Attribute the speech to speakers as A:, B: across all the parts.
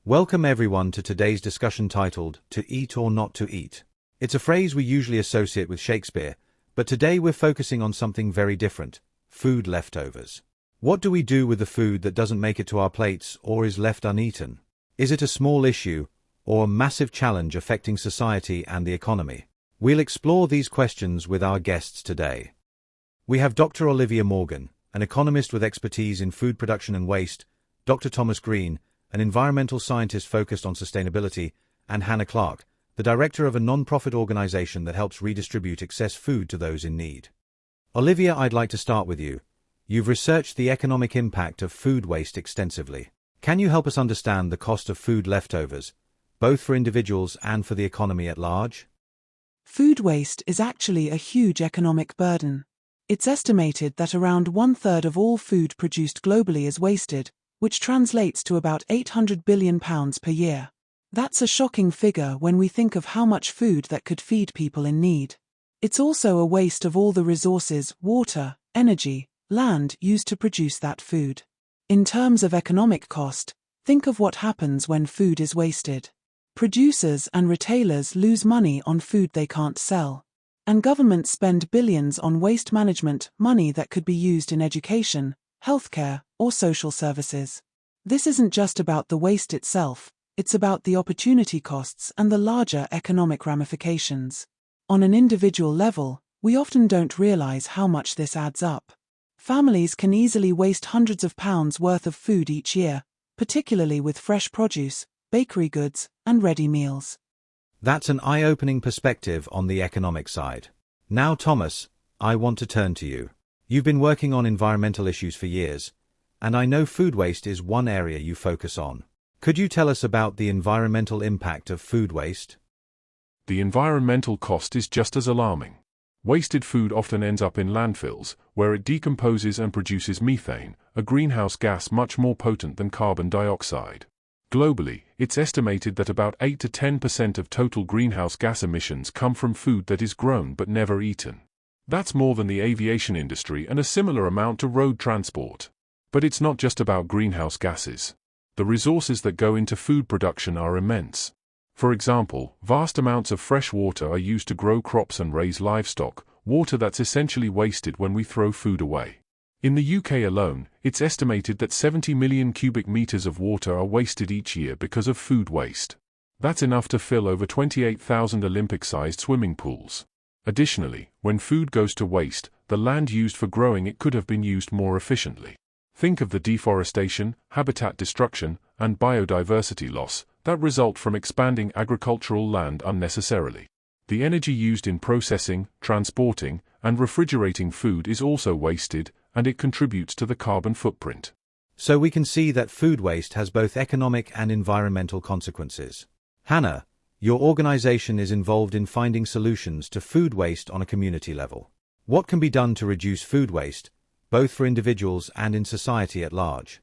A: Welcome everyone to today's discussion titled, To Eat or Not to Eat. It's a phrase we usually associate with Shakespeare, but today we're focusing on something very different: food leftovers. What do we do with the food that doesn't make it to our plates or is left uneaten? Is it a small issue or a massive challenge affecting society and the economy? We'll explore these questions with our guests today. We have Dr. Olivia Morgan, an economist with expertise in food production and waste, Dr. Thomas Green, an environmental scientist focused on sustainability, and Hannah Clark, the director of a non-profit organization that helps redistribute excess food to those in need. Olivia, I'd like to start with you. You've researched the economic impact of food waste extensively. Can you help us understand the cost of food leftovers, both for individuals and for the economy at large?
B: Food waste is actually a huge economic burden. It's estimated that around 1/3 of all food produced globally is wasted, which translates to about £800 billion per year. That's a shocking figure when we think of how much food that could feed people in need. It's also a waste of all the resources, water, energy, land used to produce that food. In terms of economic cost, think of what happens when food is wasted. Producers and retailers lose money on food they can't sell. And governments spend billions on waste management, money that could be used in education, healthcare, or social services. This isn't just about the waste itself, it's about the opportunity costs and the larger economic ramifications. On an individual level, we often don't realize how much this adds up. Families can easily waste hundreds of pounds worth of food each year, particularly with fresh produce, bakery goods, and ready meals.
A: That's an eye-opening perspective on the economic side. Now, Thomas, I want to turn to you. You've been working on environmental issues for years, and I know food waste is one area you focus on. Could you tell us about the environmental impact of food waste?
C: The environmental cost is just as alarming. Wasted food often ends up in landfills, where it decomposes and produces methane, a greenhouse gas much more potent than carbon dioxide. Globally, it's estimated that about 8 to 10% of total greenhouse gas emissions come from food that is grown but never eaten. That's more than the aviation industry and a similar amount to road transport. But it's not just about greenhouse gases. The resources that go into food production are immense. For example, vast amounts of fresh water are used to grow crops and raise livestock, water that's essentially wasted when we throw food away. In the UK alone, it's estimated that 70 million cubic meters of water are wasted each year because of food waste. That's enough to fill over 28,000 Olympic-sized swimming pools. Additionally, when food goes to waste, the land used for growing it could have been used more efficiently. Think of the deforestation, habitat destruction, and biodiversity loss that result from expanding agricultural land unnecessarily. The energy used in processing, transporting, and refrigerating food is also wasted, and it contributes to the carbon footprint.
A: So we can see that food waste has both economic and environmental consequences. Hannah, your organization is involved in finding solutions to food waste on a community level. What can be done to reduce food waste, both for individuals and in society at large?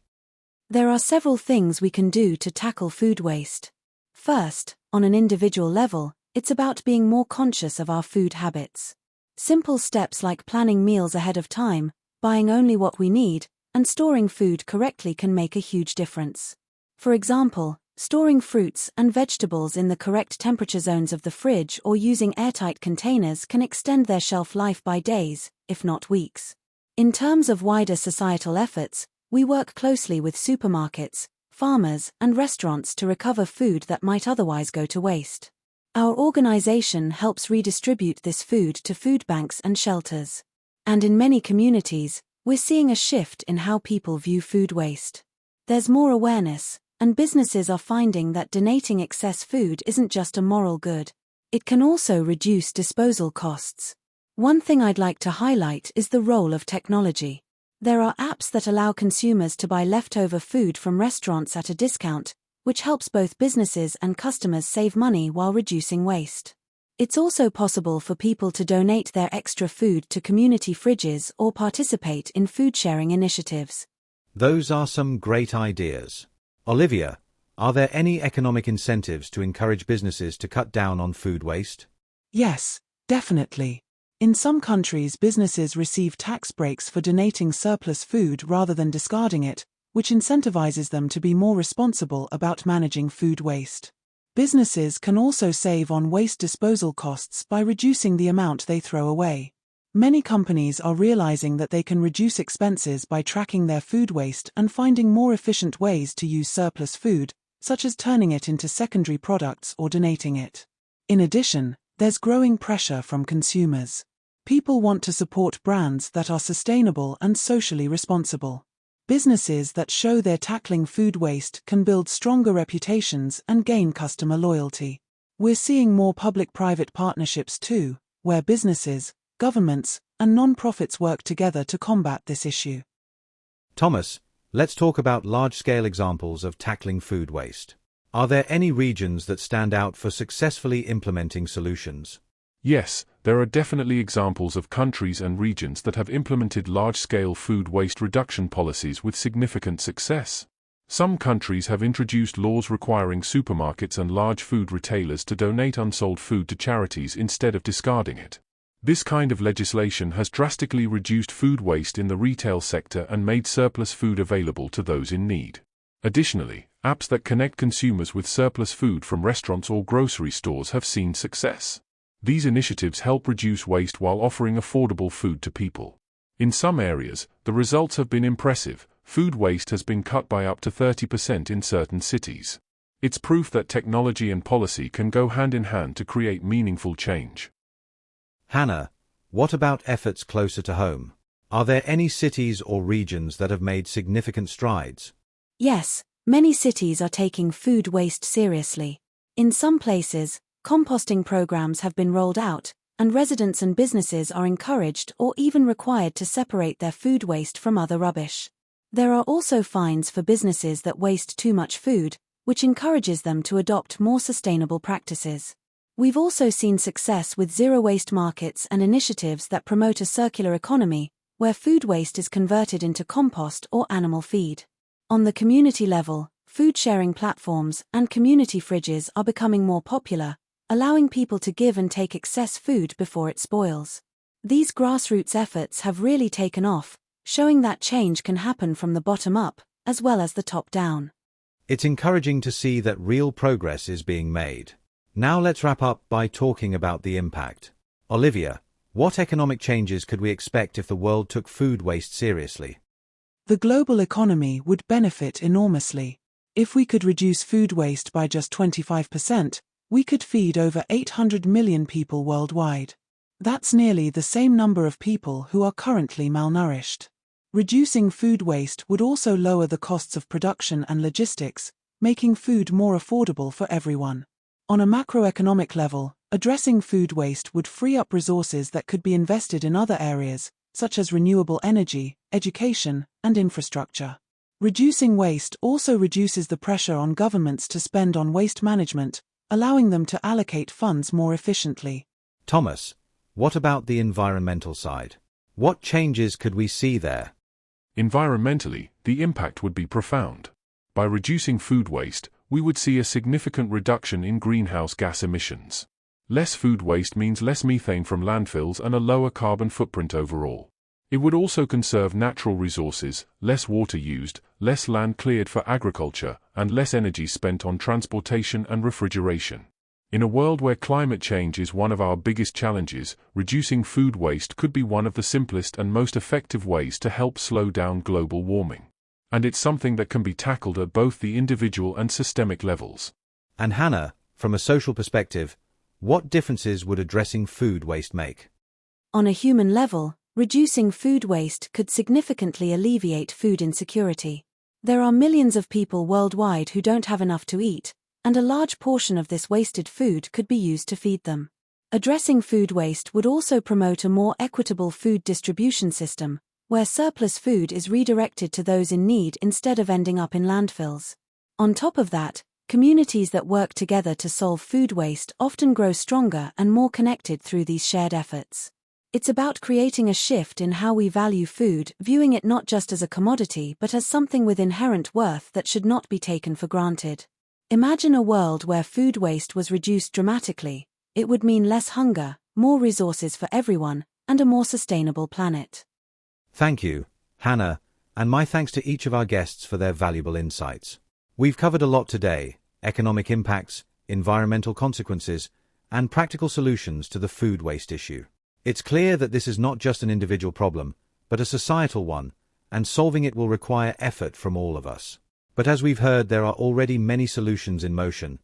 D: There are several things we can do to tackle food waste. First, on an individual level, it's about being more conscious of our food habits. Simple steps like planning meals ahead of time, buying only what we need, and storing food correctly can make a huge difference. For example, storing fruits and vegetables in the correct temperature zones of the fridge or using airtight containers can extend their shelf life by days, if not weeks. In terms of wider societal efforts, we work closely with supermarkets, farmers, and restaurants to recover food that might otherwise go to waste. Our organization helps redistribute this food to food banks and shelters. And in many communities, we're seeing a shift in how people view food waste. There's more awareness, and businesses are finding that donating excess food isn't just a moral good. It can also reduce disposal costs. One thing I'd like to highlight is the role of technology. There are apps that allow consumers to buy leftover food from restaurants at a discount, which helps both businesses and customers save money while reducing waste. It's also possible for people to donate their extra food to community fridges or participate in food sharing initiatives.
A: Those are some great ideas. Olivia, are there any economic incentives to encourage businesses to cut down on food waste?
B: Yes, definitely. In some countries, businesses receive tax breaks for donating surplus food rather than discarding it, which incentivizes them to be more responsible about managing food waste. Businesses can also save on waste disposal costs by reducing the amount they throw away. Many companies are realizing that they can reduce expenses by tracking their food waste and finding more efficient ways to use surplus food, such as turning it into secondary products or donating it. In addition, there's growing pressure from consumers. People want to support brands that are sustainable and socially responsible. Businesses that show they're tackling food waste can build stronger reputations and gain customer loyalty. We're seeing more public-private partnerships too, where businesses, governments, and non-profits work together to combat this issue.
A: Thomas, let's talk about large-scale examples of tackling food waste. Are there any regions that stand out for successfully implementing solutions?
C: Yes, there are definitely examples of countries and regions that have implemented large-scale food waste reduction policies with significant success. Some countries have introduced laws requiring supermarkets and large food retailers to donate unsold food to charities instead of discarding it. This kind of legislation has drastically reduced food waste in the retail sector and made surplus food available to those in need. Additionally, apps that connect consumers with surplus food from restaurants or grocery stores have seen success. These initiatives help reduce waste while offering affordable food to people. In some areas, the results have been impressive. Food waste has been cut by up to 30% in certain cities. It's proof that technology and policy can go hand in hand to create meaningful change.
A: Hannah, what about efforts closer to home? Are there any cities or regions that have made significant strides?
D: Yes, many cities are taking food waste seriously. In some places, composting programs have been rolled out, and residents and businesses are encouraged or even required to separate their food waste from other rubbish. There are also fines for businesses that waste too much food, which encourages them to adopt more sustainable practices. We've also seen success with zero-waste markets and initiatives that promote a circular economy, where food waste is converted into compost or animal feed. On the community level, food-sharing platforms and community fridges are becoming more popular, allowing people to give and take excess food before it spoils. These grassroots efforts have really taken off, showing that change can happen from the bottom up, as well as the top down.
A: It's encouraging to see that real progress is being made. Now let's wrap up by talking about the impact. Olivia, what economic changes could we expect if the world took food waste seriously?
B: The global economy would benefit enormously. If we could reduce food waste by just 25%, we could feed over 800 million people worldwide. That's nearly the same number of people who are currently malnourished. Reducing food waste would also lower the costs of production and logistics, making food more affordable for everyone. On a macroeconomic level, addressing food waste would free up resources that could be invested in other areas, such as renewable energy, education, and infrastructure. Reducing waste also reduces the pressure on governments to spend on waste management, allowing them to allocate funds more efficiently.
A: Thomas, what about the environmental side? What changes could we see there?
C: Environmentally, the impact would be profound. By reducing food waste, we would see a significant reduction in greenhouse gas emissions. Less food waste means less methane from landfills and a lower carbon footprint overall. It would also conserve natural resources, less water used, less land cleared for agriculture, and less energy spent on transportation and refrigeration. In a world where climate change is one of our biggest challenges, reducing food waste could be one of the simplest and most effective ways to help slow down global warming. And it's something that can be tackled at both the individual and systemic levels.
A: And Hannah, from a social perspective, what differences would addressing food waste make?
D: On a human level, reducing food waste could significantly alleviate food insecurity. There are millions of people worldwide who don't have enough to eat, and a large portion of this wasted food could be used to feed them. Addressing food waste would also promote a more equitable food distribution system, where surplus food is redirected to those in need instead of ending up in landfills. On top of that, communities that work together to solve food waste often grow stronger and more connected through these shared efforts. It's about creating a shift in how we value food, viewing it not just as a commodity but as something with inherent worth that should not be taken for granted. Imagine a world where food waste was reduced dramatically. It would mean less hunger, more resources for everyone, and a more sustainable planet.
A: Thank you, Hannah, And my thanks to each of our guests for their valuable insights. We've covered a lot today: economic impacts, environmental consequences, and practical solutions to the food waste issue. It's clear that this is not just an individual problem, but a societal one, and solving it will require effort from all of us. But as we've heard, there are already many solutions in motion,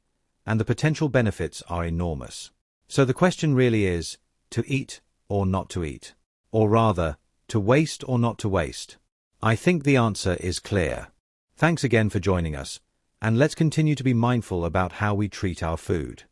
A: and the potential benefits are enormous. So the question really is, to eat or not to eat? Or rather, to waste or not to waste? I think the answer is clear. Thanks again for joining us, and let's continue to be mindful about how we treat our food.